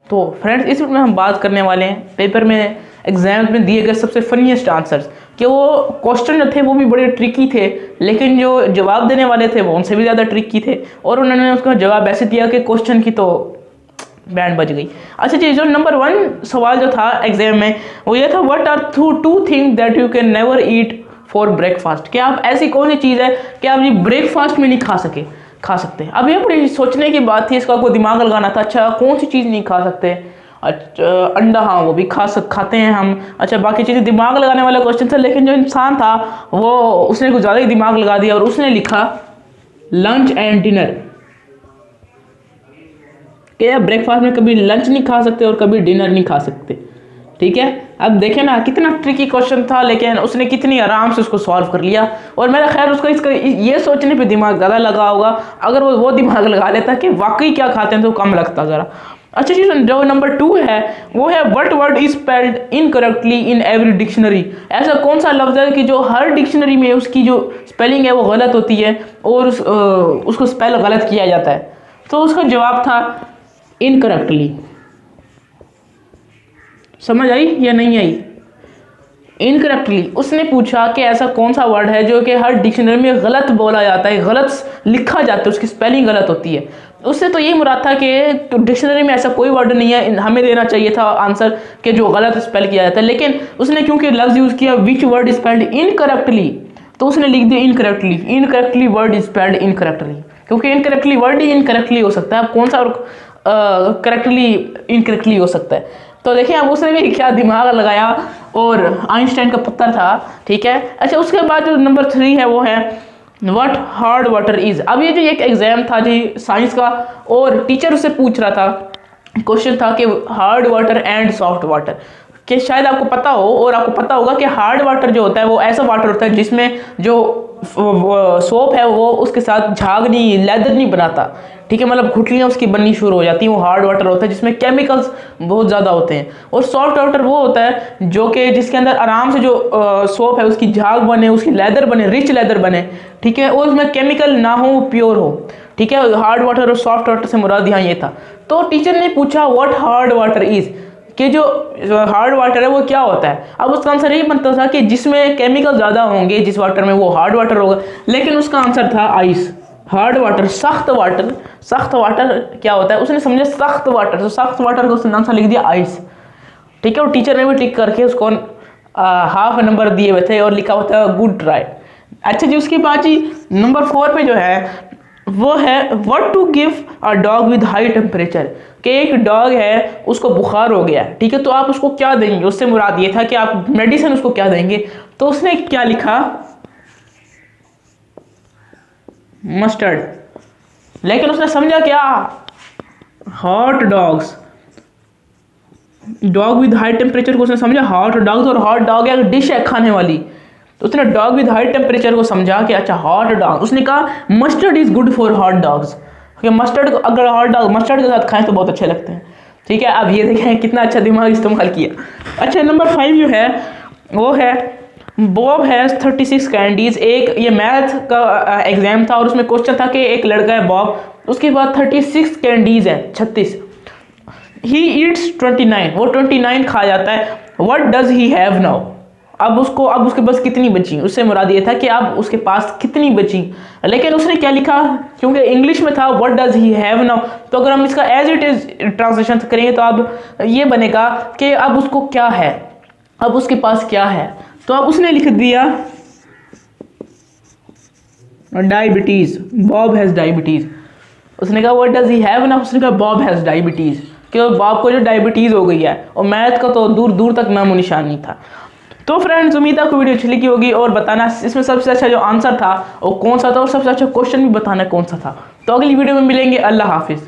तो फ्रेंड्स इस वीडियो में हम बात करने वाले हैं पेपर में एग्जाम में दिए गए सबसे फनीएस्ट आंसर्स, कि वो क्वेश्चन जो थे वो भी बड़े ट्रिकी थे, लेकिन जो जवाब देने वाले थे वो उनसे भी ज़्यादा ट्रिकी थे, और उन्होंने उसका जवाब ऐसे दिया कि क्वेश्चन की तो बैंड बज गई। अच्छा जी, जो नंबर 1 सवाल जो था एग्जाम में वो ये था, what are two things that you can never eat for breakfast. क्या आप ऐसी कौन सी चीज़ है कि आप ये ब्रेकफास्ट में नहीं खा सकते। अब ये बड़ी सोचने की बात थी, इसका कोई दिमाग लगाना था। अच्छा कौन सी चीज़ नहीं खा सकते? अच्छा अंडा, हाँ वो भी खाते हैं हम। अच्छा बाकी चीज़ें दिमाग लगाने वाला क्वेश्चन था, लेकिन जो इंसान था वो उसने कुछ ज़्यादा ही दिमाग लगा दिया और उसने लिखा लंच एंड डिनर। क्या ब्रेकफास्ट में कभी लंच नहीं खा सकते और कभी डिनर नहीं खा सकते। ठीक है, अब देखें ना कितना ट्रिकी क्वेश्चन था, लेकिन उसने कितनी आराम से उसको सॉल्व कर लिया। और मेरा ख्याल उसको इसका ये सोचने पे दिमाग ज़्यादा लगा होगा। अगर वो दिमाग लगा लेता कि वाकई क्या खाते हैं तो कम लगता ज़रा। अच्छा चीज़ जो नंबर 2 है वो है, what word is spelled incorrectly in every dictionary. ऐसा कौन सा लफ्ज़ है कि जो हर डिक्शनरी में उसकी जो स्पेलिंग है वो गलत होती है और उसको स्पेल गलत किया जाता है। तो उसका जवाब था इनकरेक्टली। समझ आई या नहीं आई? इनकरेक्टली उसने पूछा कि ऐसा कौन सा वर्ड है जो कि हर डिक्शनरी में गलत बोला जाता है, गलत लिखा जाता है, उसकी स्पेलिंग गलत होती है। उससे तो यही मुराद था कि डिक्शनरी में ऐसा कोई वर्ड नहीं है, हमें देना चाहिए था आंसर कि जो गलत स्पेल किया जाता है। लेकिन उसने क्योंकि लफ्ज़ यूज़ किया विच वर्ड स्पेल्ड इनकरेक्टली, तो उसने लिख दिया इनकरेक्टली वर्ड स्पेल्ड इनकरेक्टली, क्योंकि इनकरेक्टली वर्ड ही इनकरेक्टली हो सकता है। अब कौन सा करेक्टली इनकरेक्टली हो सकता है? तो देखिए अब उसने भी क्या दिमाग लगाया और आइंस्टाइन का पुत्र था। ठीक है, अच्छा उसके बाद जो नंबर 3 है वो है व्हाट हार्ड वाटर इज। अब ये जो एक एग्जाम था जी साइंस का, और टीचर उससे पूछ रहा था, क्वेश्चन था कि hard water and soft water, कि शायद आपको पता हो और आपको पता होगा कि हार्ड वाटर जो होता है वो ऐसा वाटर होता है जिसमें जो सोप है वो उसके साथ झाग नहीं, लेदर नहीं बनाता। ठीक है, मतलब घुटलियाँ उसकी बननी शुरू हो जाती हैं। वो हार्ड वाटर होता है जिसमें केमिकल्स बहुत ज़्यादा होते हैं। और सॉफ्ट वाटर वो होता है जो कि जिसके अंदर आराम से जो सोप है उसकी झाग बने, उसकी लेदर बने, रिच लेदर बने। ठीक है, और उसमें केमिकल ना हो, प्योर हो। ठीक है, हार्ड वाटर और सॉफ्ट वाटर से मुराद यहाँ ये था। तो टीचर ने पूछा व्हाट हार्ड वाटर इज़, कि जो हार्ड वाटर है वो क्या होता है। अब उसका आंसर यही बनता था कि जिसमें केमिकल ज़्यादा होंगे जिस वाटर में वो हार्ड वाटर होगा, लेकिन उसका आंसर था आइस। हार्ड वाटर, सख्त वाटर क्या होता है, उसने समझा सख्त वाटर, तो सख्त वाटर को उसने आंसर लिख दिया आइस। ठीक है, और टीचर ने भी टिक करके उसको हाफ नंबर दिए हुए थे और लिखा हुआ था गुड ट्राई। अच्छा जी, उसके बाद जी नंबर 4 पे जो है वो है what to give a dog with high temperature, कि एक डॉग है उसको बुखार हो गया। ठीक है, तो आप उसको क्या देंगे? उससे मुराद ये था कि आप मेडिसिन उसको क्या देंगे। तो उसने क्या लिखा मस्टर्ड, लेकिन उसने समझा क्या hot dogs, dog with high temperature को उसने समझा हॉट डॉग्स, और हॉट डॉग एक डिश है खाने वाली। तो उसने डॉग विद हाई टेम्परेचर को समझा कि अच्छा हॉट डॉग, उसने कहा mustard is good for hot dogs, क्योंकि मस्टर्ड अगर हॉट डॉग मस्टर्ड के साथ खाएं तो बहुत अच्छे लगते हैं। ठीक है, अब ये देखें कितना अच्छा दिमाग इस्तेमाल किया। अच्छा नंबर 5 जो है वो है बॉब हैज़ 36 कैंडीज। एक ये मैथ का एग्जाम था और उसमें क्वेश्चन था कि एक लड़का है बॉब, उसके बाद 36 कैंडीज है, 36। ही ईट्स 29, वो 29 खा जाता है। What does he have now, अब उसके पास कितनी बची? उससे मुराद ये था कि अब उसके पास कितनी बची, लेकिन उसने क्या लिखा, क्योंकि इंग्लिश में था what does he have now, तो अगर हम इसका एज इट इज ट्रांसलेशन करेंगे तो अब ये बनेगा कि अब उसको क्या है, अब उसके पास क्या है। तो अब उसने लिख दिया डायबिटीज, बॉब हैज डायबिटीज। उसने कहा what does he have now, उसने कहा बॉब हैज डायबिटीज, कि बॉब को जो डायबिटीज हो गई है। और मैथ का तो दूर दूर तक नामो निशान नहीं था। तो फ्रेंड्स उम्मीद है आपको वीडियो अच्छी लगी होगी, और बताना इसमें सबसे अच्छा जो आंसर था वो कौन सा था, और सबसे अच्छा क्वेश्चन भी बताना कौन सा था। तो अगली वीडियो में मिलेंगे। अल्लाह हाफिज़।